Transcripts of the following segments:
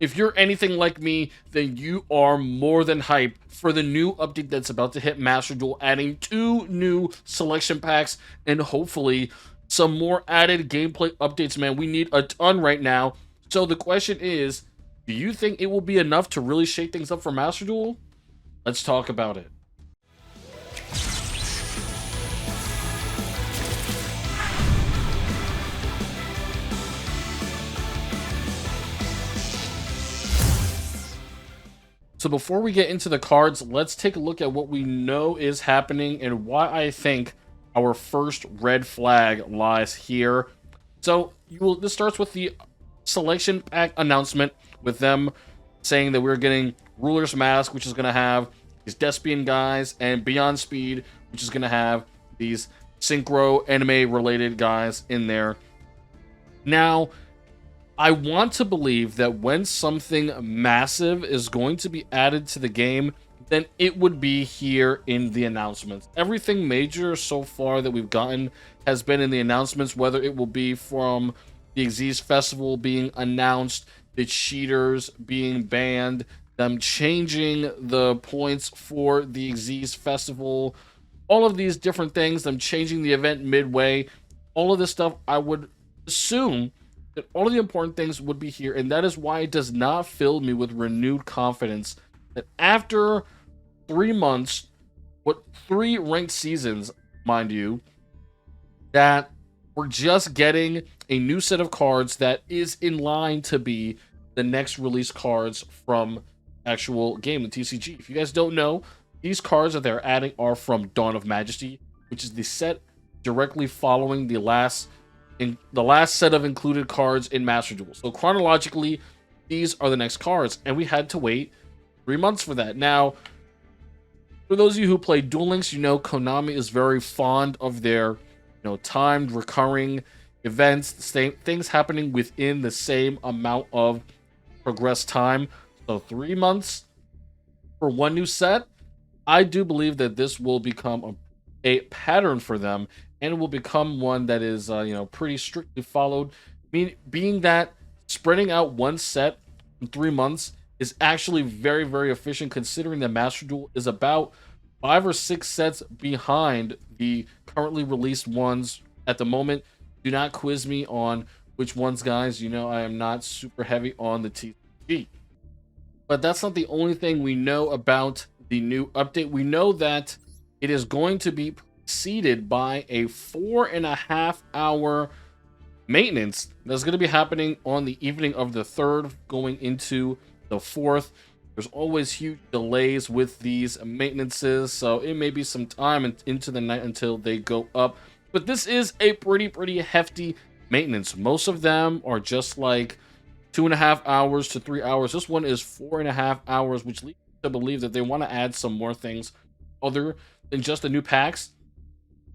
If you're anything like me, then you are more than hyped for the new update that's about to hit Master Duel, adding 2 new selection packs and hopefully some more added gameplay updates, man. We need a ton right now. So the question is, do you think it will be enough to really shake things up for Master Duel? Let's talk about it. So before we get into the cards, let's take a look at what we know is happening and why I think our first red flag lies here. So this starts with the selection pack announcement, with them saying that we're getting Ruler's Mask, which is going to have these Despian guys, and Beyond Speed, which is going to have these Synchro anime related guys in there. Now, I want to believe that when something massive is going to be added to the game, then it would be here in the announcements. Everything major so far that we've gotten has been in the announcements, whether it will be from the Xyz Festival being announced, the cheaters being banned, them changing the points for the Xyz Festival, all of these different things, them changing the event midway, all of this stuff, I would assume that all of the important things would be here, and that is why it does not fill me with renewed confidence that after 3 months, what 3 ranked seasons, mind you, that we're just getting a new set of cards that is in line to be the next release cards from actual game, the TCG. If you guys don't know, these cards that they're adding are from Dawn of Majesty, which is the set directly following the last set of included cards in Master Duel. So chronologically, these are the next cards, and we had to wait 3 months for that. Now, for those of you who play Duel Links, you know Konami is very fond of their, timed recurring events, the same things happening within the same amount of progressed time. So 3 months for one new set. I do believe that this will become a pattern for them, and it will become one that is, pretty strictly followed. Being that spreading out one set in 3 months is actually very, very efficient, considering that Master Duel is about 5 or 6 sets behind the currently released ones at the moment. Do not quiz me on which ones, guys. You know I am not super heavy on the TCG. But that's not the only thing we know about the new update. We know that it is going to be preceded by a 4.5 hour maintenance that's going to be happening on the evening of the 3rd going into the 4th. There's always huge delays with these maintenances, so it may be some time into the night until they go up. But this is a pretty hefty maintenance. Most of them are just like 2.5 hours to 3 hours. This one is 4.5 hours, which leads me to believe that they want to add some more things other than just the new packs.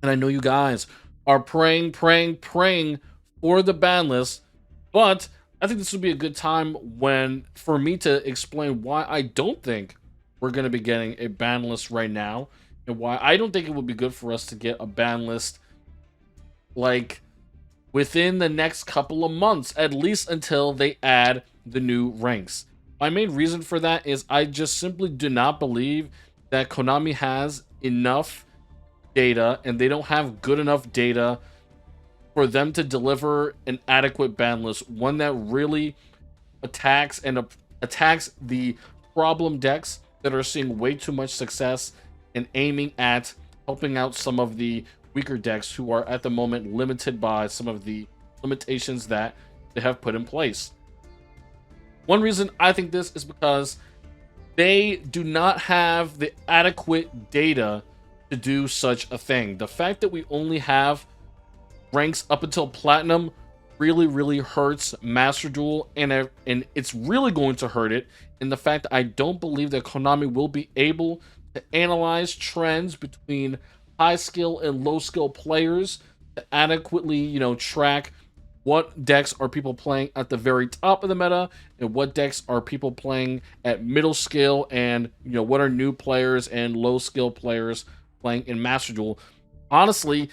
And I know you guys are praying for the ban list, but I think this would be a good time for me to explain why I don't think we're going to be getting a ban list right now, and why I don't think it would be good for us to get a ban list like within the next couple of months, at least until they add the new ranks. My main reason for that is I just simply do not believe that Konami has enough data, and they don't have good enough data for them to deliver an adequate ban list, one that really attacks the problem decks that are seeing way too much success, and aiming at helping out some of the weaker decks who are at the moment limited by some of the limitations that they have put in place. One reason I think this is because they do not have the adequate data to do such a thing. The fact that we only have ranks up until Platinum really hurts Master Duel, and it's really going to hurt it in the fact that I don't believe that Konami will be able to analyze trends between high skill and low skill players to adequately, track what decks are people playing at the very top of the meta, and what decks are people playing at middle skill, and what are new players and low skill players playing in Master Duel. Honestly,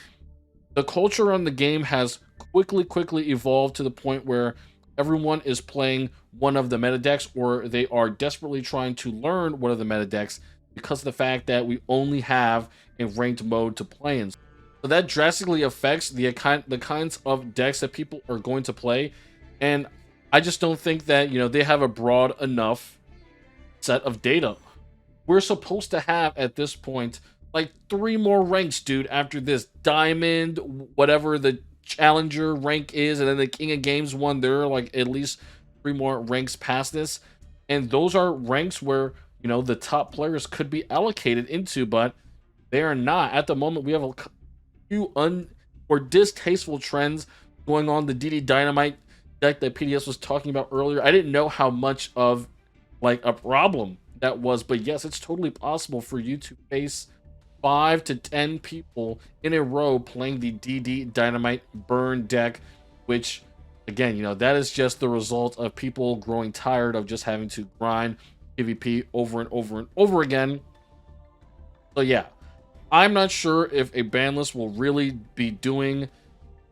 the culture on the game has quickly evolved to the point where everyone is playing one of the meta decks, or they are desperately trying to learn one of the meta decks because of the fact that we only have a ranked mode to play in. So that drastically affects the kinds of decks that people are going to play. And I just don't think that, they have a broad enough set of data. We're supposed to have, at this point, like 3 more ranks, dude, after this. Diamond, whatever the challenger rank is, and then the King of Games one, there are like at least 3 more ranks past this. And those are ranks where, the top players could be allocated into, but they are not. At the moment, we have a few or distasteful trends going on. The DD Dynamite deck that PDS was talking about earlier, I didn't know how much of like a problem that was, but yes, it's totally possible for you to face 5 to 10 people in a row playing the DD Dynamite Burn deck, which again, that is just the result of people growing tired of just having to grind PvP over and over and over again. So yeah, I'm not sure if a ban list will really be doing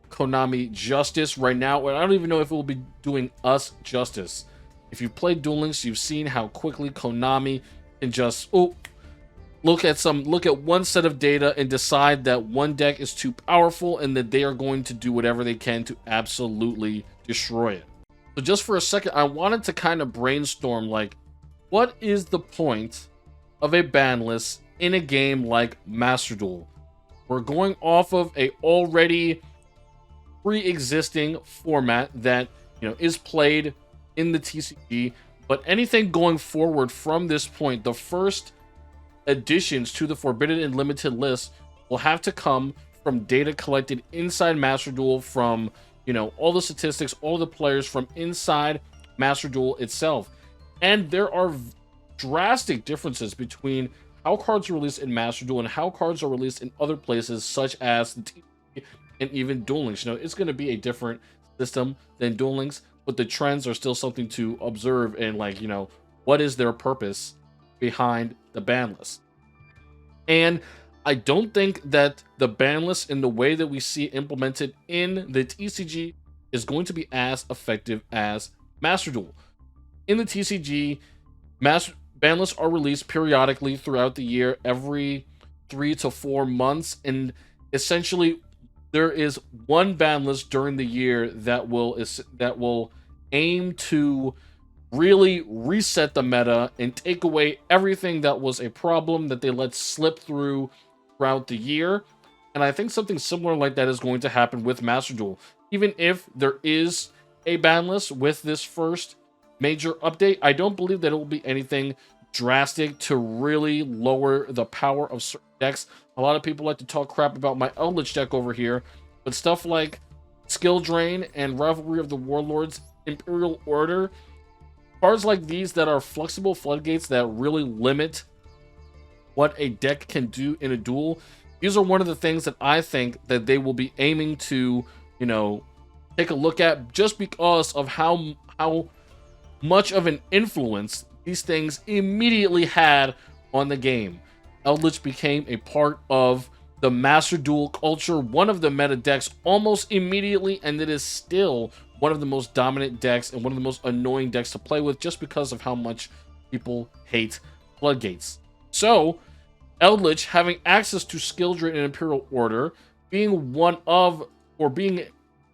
Konami justice right now. I don't even know if it will be doing us justice. If you've played Duel Links, you've seen how quickly Konami can just look at one set of data and decide that one deck is too powerful and that they are going to do whatever they can to absolutely destroy it. So just for a second, I wanted to kind of brainstorm, like, what is the point of a ban list in a game like Master Duel? We're going off of a already pre-existing format that, is played in the TCG, but anything going forward from this point, the first additions to the Forbidden and Limited list will have to come from data collected inside Master Duel, from all the statistics, all the players from inside Master Duel itself. And there are drastic differences between how cards are released in Master Duel and how cards are released in other places, such as the TCG and even Duel Links. It's going to be a different system than Duel Links, but the trends are still something to observe, and what is their purpose behind the ban list. And I don't think that the ban list in the way that we see implemented in the TCG is going to be as effective as Master Duel. In the TCG, ban lists are released periodically throughout the year, every 3 to 4 months, and essentially there is one ban list during the year that will aim to really reset the meta and take away everything that was a problem that they let slip throughout the year. And I think something similar like that is going to happen with Master Duel. Even if there is a ban list with this first major update, I don't believe that it will be anything drastic to really lower the power of certain decks. A lot of people like to talk crap about my Eldritch deck over here, but stuff like Skill Drain and Rivalry of the Warlords, Imperial Order, cards like these that are flexible floodgates that really limit what a deck can do in a duel, these are one of the things that I think that they will be aiming to, take a look at, just because of how much of an influence these things immediately had on the game. Eldritch became a part of the Master Duel culture, one of the meta decks almost immediately, and it is still one of the most dominant decks and one of the most annoying decks to play with, just because of how much people hate floodgates. So Eldritch having access to Skill Drain and Imperial Order, being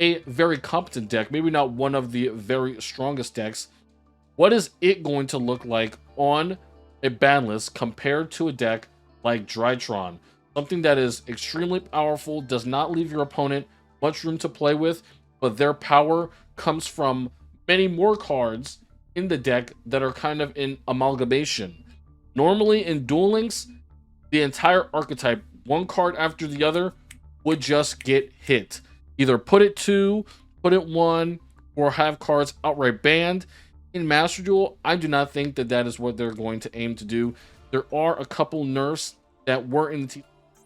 a very competent deck, maybe not one of the very strongest decks, what is it going to look like on a ban list compared to a deck like Drytron? Something that is extremely powerful, does not leave your opponent much room to play with, but their power comes from many more cards in the deck that are kind of in amalgamation. Normally in Duel Links, the entire archetype, one card after the other, would just get hit. Either put it 2, put it 1, or have cards outright banned. In Master Duel, I do not think that that is what they're going to aim to do. There are a couple nerfs that were in the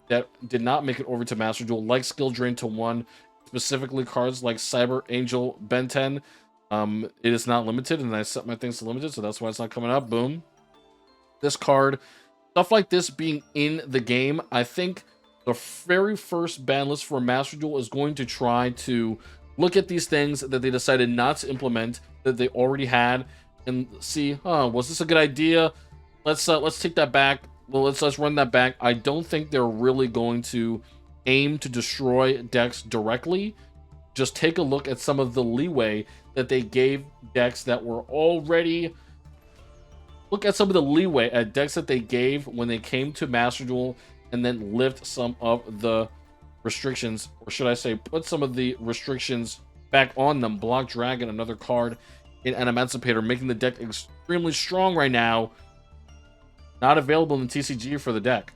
that did not make it over to Master Duel, like Skill Drain to 1, specifically cards like Cyber Angel Ben 10. It is not limited, and I set my things to limited, so that's why it's not coming up. Boom. This card, stuff like this being in the game, I think the very first ban list for Master Duel is going to try to look at these things that they decided not to implement that they already had, and see, oh, was this a good idea? Let's take that back. Well, let's run that back. I don't think they're really going to aim to destroy decks directly. Just take a look at some of the leeway that they gave decks that were already. Look at some of the leeway at decks that they gave when they came to Master Duel, and then lift some of the restrictions, or should I say, put some of the restrictions back on them. Block Dragon, another card in an Emancipator, making the deck extremely strong right now. Not available in TCG for the deck.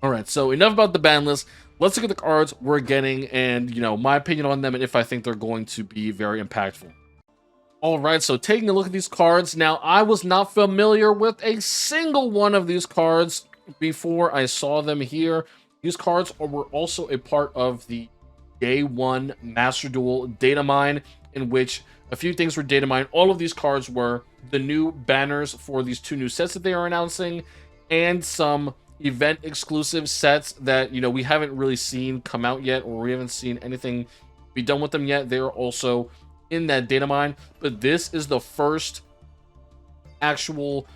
Alright, so enough about the ban list. Let's look at the cards we're getting and, my opinion on them and if I think they're going to be very impactful. Alright, so taking a look at these cards. Now, I was not familiar with a single one of these cards before I saw them here. These cards were also a part of the Day 1 Master Duel data mine, in which a few things were data mined. All of these cards were the new banners for these 2 new sets that they are announcing, and some event exclusive sets that, we haven't really seen come out yet, or we haven't seen anything be done with them yet. They're also in that data mine, but this is the first actual,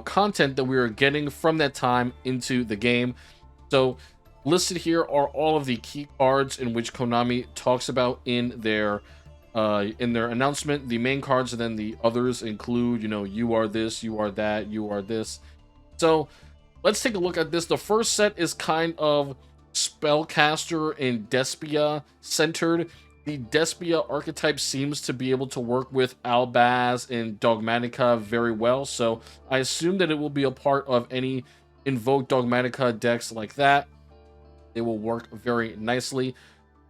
content that we are getting from that time into the game. So listed here are all of the key cards in which Konami talks about in their announcement. The main cards, and then the others include, you are this, you are that, you are this. So let's take a look at this. The first set is kind of Spellcaster and Despia centered. The Despia archetype seems to be able to work with Albaz and Dogmatica very well, so I assume that it will be a part of any Invoke Dogmatica decks like that. They will work very nicely.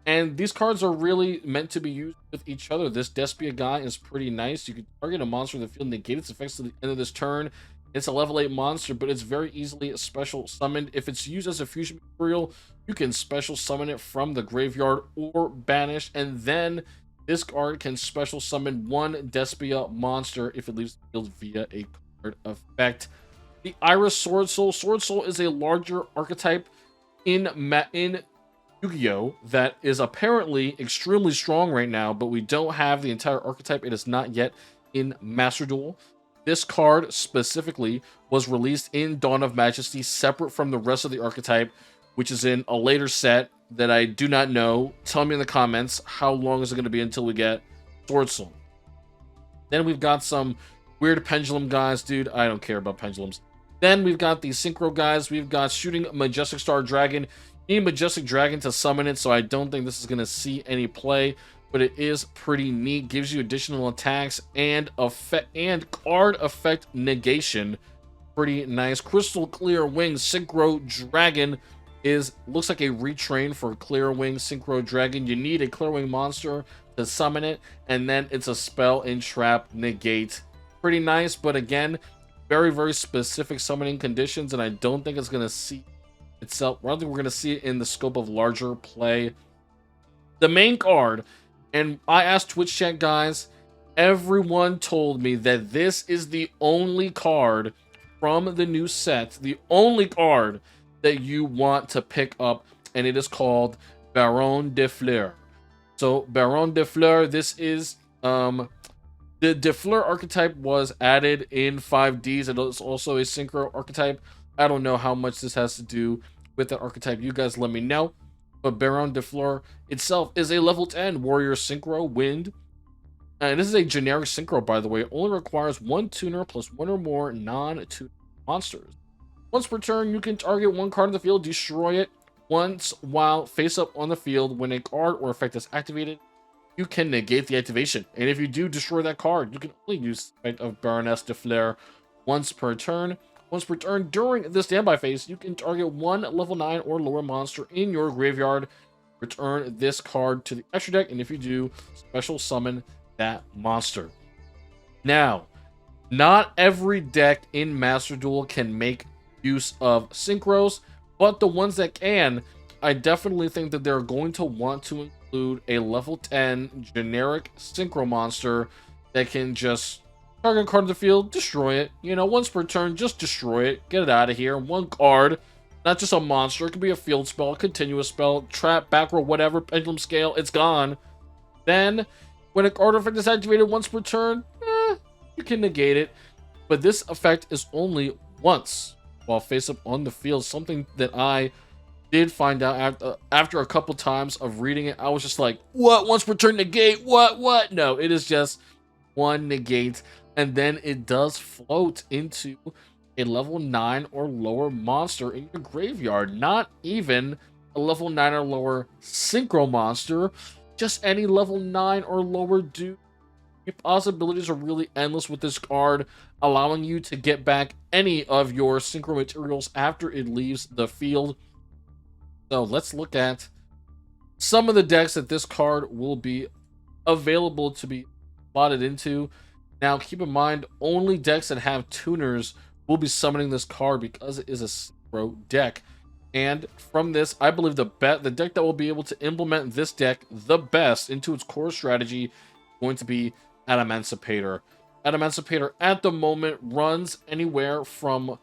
And these cards are really meant to be used with each other. This Despia guy is pretty nice. You can target a monster in the field, negate its effects to the end of this turn. It's a level 8 monster, but it's very easily special summoned. If it's used as a fusion material, you can special summon it from the graveyard or banish, and then this card can special summon 1 Despia monster if it leaves the field via a card effect. The Iris Sword Soul. Sword Soul is a larger archetype in Yugioh that is apparently extremely strong right now, but we don't have the entire archetype. It is not yet in Master Duel. This card specifically was released in Dawn of Majesty, separate from the rest of the archetype, which is in a later set that I do not know. Tell me in the comments, how long is it going to be until we get Sword Soul? Then we've got some weird pendulum guys. Dude, I don't care about pendulums. Then we've got the Synchro guys. We've got Shooting Majestic Star Dragon. You need Majestic Dragon to summon it, so I don't think this is going to see any play, but it is pretty neat. Gives you additional attacks and card effect negation. Pretty nice. Crystal Clear Wing Synchro Dragon looks like a retrain for Clear Wing Synchro Dragon. You need a Clear Wing monster to summon it, and then it's a spell and trap negate. Pretty nice, but again, very, very specific summoning conditions, and I don't think it's going to see itself. I don't think we're going to see it in the scope of larger play. The main card, and I asked Twitch chat guys, everyone told me that this is the only card from the new set, the only card that you want to pick up, and it is called Baron de Fleur. So Baron de Fleur, this is the de Fleur archetype was added in 5Ds. It is also a Synchro archetype. I don't know how much this has to do with that archetype. You guys let me know. But Baron de Fleur itself is a level 10 warrior Synchro Wind. And this is a generic Synchro, by the way. It only requires 1 tuner plus 1 or more non-tuner monsters. Once per turn, you can target 1 card in the field, destroy it once while face up on the field. When a card or effect is activated, you can negate the activation. And if you do destroy that card, you can only use the effect of Baroness de Fleur once per turn. Once per turn, during the standby phase, you can target 1 level 9 or lower monster in your graveyard. Return this card to the extra deck, and if you do, special summon that monster. Now, not every deck in Master Duel can make use of Synchros, but the ones that can, I definitely think that they're going to want to include a level 10 generic Synchro monster that can just target a card in the field, destroy it. Once per turn, just destroy it. Get it out of here. 1 card, not just a monster. It could be a field spell, a continuous spell, trap, back row, whatever, pendulum scale. It's gone. Then, when an artifact is activated once per turn, you can negate it. But this effect is only once while face up on the field. Something that I did find out after a couple times of reading it. I was just like, what? Once per turn negate? What? No, it is just one negate. And then it does float into a level 9 or lower monster in your graveyard. Not even a level 9 or lower synchro monster. Just any level 9 or lower dude. The possibilities are really endless with this card, allowing you to get back any of your synchro materials after it leaves the field. So let's look at some of the decks that this card will be available to be slotted into. Now, keep in mind, only decks that have tuners will be summoning this card because it is a synchro deck. And from this, I believe the deck that will be able to implement this deck the best into its core strategy is going to be Emancipator. Emancipator at the moment runs anywhere from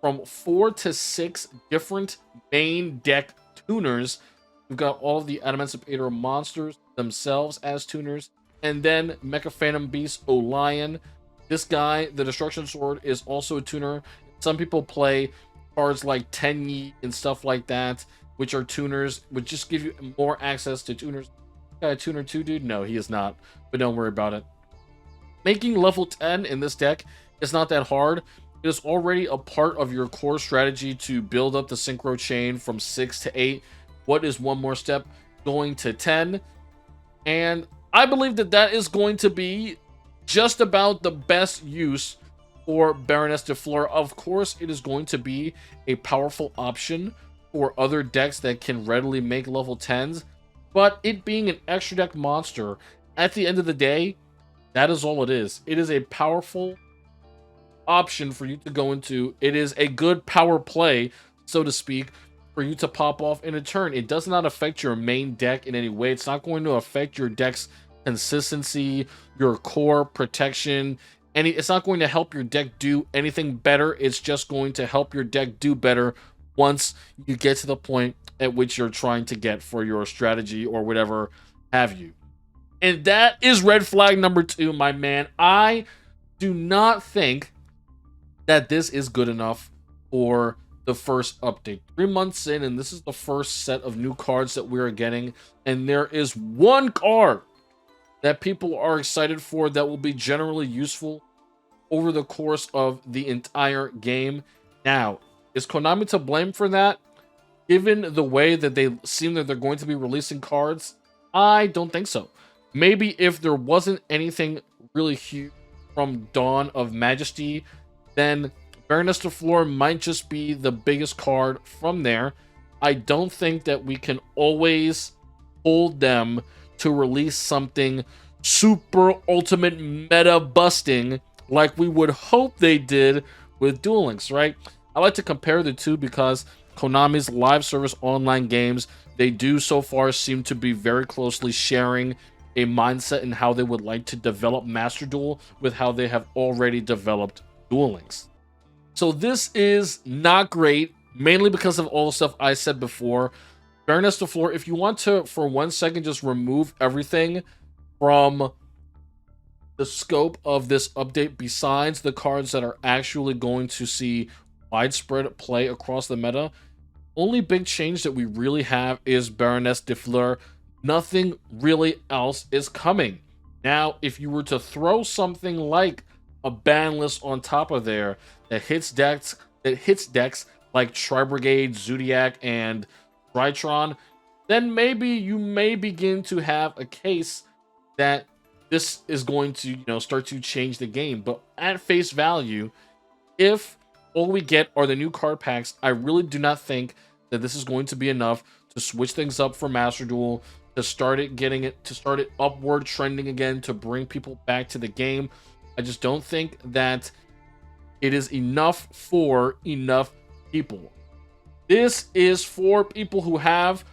4 to 6 different main deck tuners. We've got all of the Emancipator monsters themselves as tuners, and then Mecha Phantom Beast Olion. This guy, the Destruction Sword, is also a tuner. Some people play cards like Tenyi and stuff like that, which are tuners, which just give you more access to tuners. Guy a tuner too, dude? No, he is not, but don't worry about it. Making level 10 in this deck is not that hard. It is already a part of your core strategy to build up the synchro chain from 6 to 8. What is one more step? Going to 10. And I believe that is going to be just about the best use for Baroness de Fleur. Of course, it is going to be a powerful option for other decks that can readily make level 10s. But it being an extra deck monster, at the end of the day, that is all it is. It is a powerful option for you to go into. It is a good power play, so to speak, for you to pop off in a turn. It does not affect your main deck in any way. It's not going to affect your deck's consistency, your core protection. It's not going to help your deck do anything better. It's just going to help your deck do better once you get to the point at which you're trying to get for your strategy or whatever have you. And that is red flag number 2, my man. I do not think that this is good enough for the first update. 3 months in, and this is the first set of new cards that we're getting. And there is one card that people are excited for that will be generally useful over the course of the entire game. Now, is Konami to blame for that? Given the way that they seem that they're going to be releasing cards, I don't think so. Maybe if there wasn't anything really huge from Dawn of Majesty, then Baroness de Fleur might just be the biggest card from there. I don't think that we can always hold them to release something super ultimate meta busting like we would hope they did with Duel Links, right? I like to compare the two because Konami's live service online games, they do so far seem to be very closely sharing a mindset in how they would like to develop Master Duel with how they have already developed Duel Links. So this is not great, mainly because of all the stuff I said before. Baroness de Fleur, if you want to, for 1 second, just remove everything from the scope of this update besides the cards that are actually going to see widespread play across the meta, only big change that we really have is Baroness de Fleur. Nothing really else is coming. Now, if you were to throw something like a ban list on top of there that hits decks like Tri-Brigade, Zodiac, and Tritron, then maybe you may begin to have a case that this is going to, start to change the game. But at face value, if all we get are the new card packs, I really do not think that this is going to be enough to switch things up for Master Duel, to start it upward trending again, to bring people back to the game. I just don't think that it is enough for enough people. This is for people who have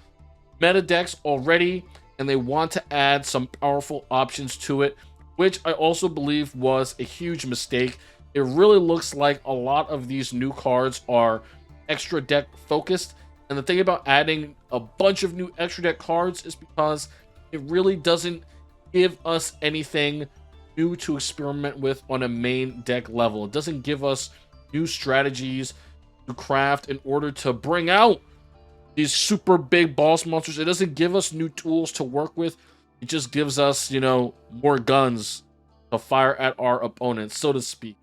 meta decks already and they want to add some powerful options to it, which I also believe was a huge mistake. It really looks like a lot of these new cards are extra deck focused. And the thing about adding a bunch of new extra deck cards is because it really doesn't give us anything new to experiment with on a main deck level. It doesn't give us new strategies to craft in order to bring out these super big boss monsters. It doesn't give us new tools to work with. It just gives us, you know, more guns to fire at our opponents, so to speak.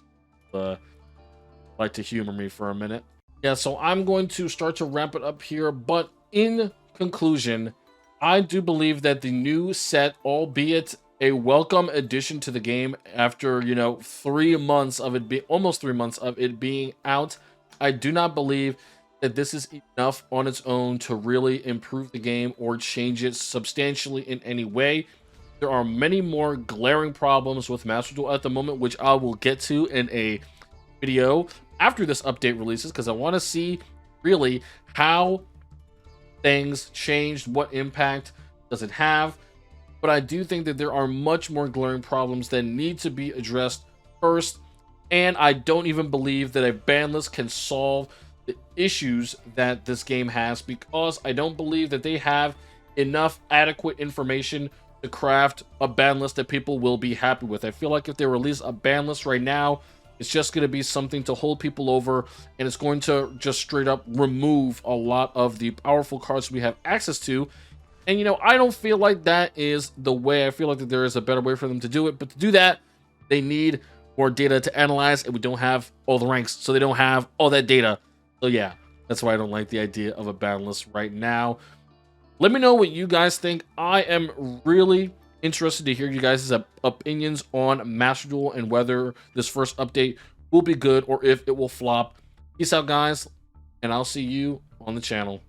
Like to humor me for a minute. Yeah, so I'm going to start to wrap it up here, but in conclusion, I do believe that the new set, albeit a welcome addition to the game after, you know, 3 months of it being, almost 3 months of it being out, I do not believe that this is enough on its own to really improve the game or change it substantially in any way. There are many more glaring problems with Master Duel at the moment, which I will get to in a video after this update releases, because I want to see really how things changed, what impact does it have. But I do think that there are much more glaring problems that need to be addressed first, and I don't even believe that a ban list can solve the issues that this game has, because I don't believe that they have enough adequate information to craft a ban list that people will be happy with. I feel like if they release a ban list right now, it's just going to be something to hold people over, and it's going to just straight up remove a lot of the powerful cards we have access to. And, you know, I don't feel like that is the way. I feel like that there is a better way for them to do it. But to do that, they need more data to analyze, and we don't have all the ranks, so they don't have all that data. So, yeah, that's why I don't like the idea of a ban list right now. Let me know what you guys think. I am really interested to hear you guys' opinions on Master Duel and whether this first update will be good or if it will flop. Peace out, guys, and I'll see you on the channel.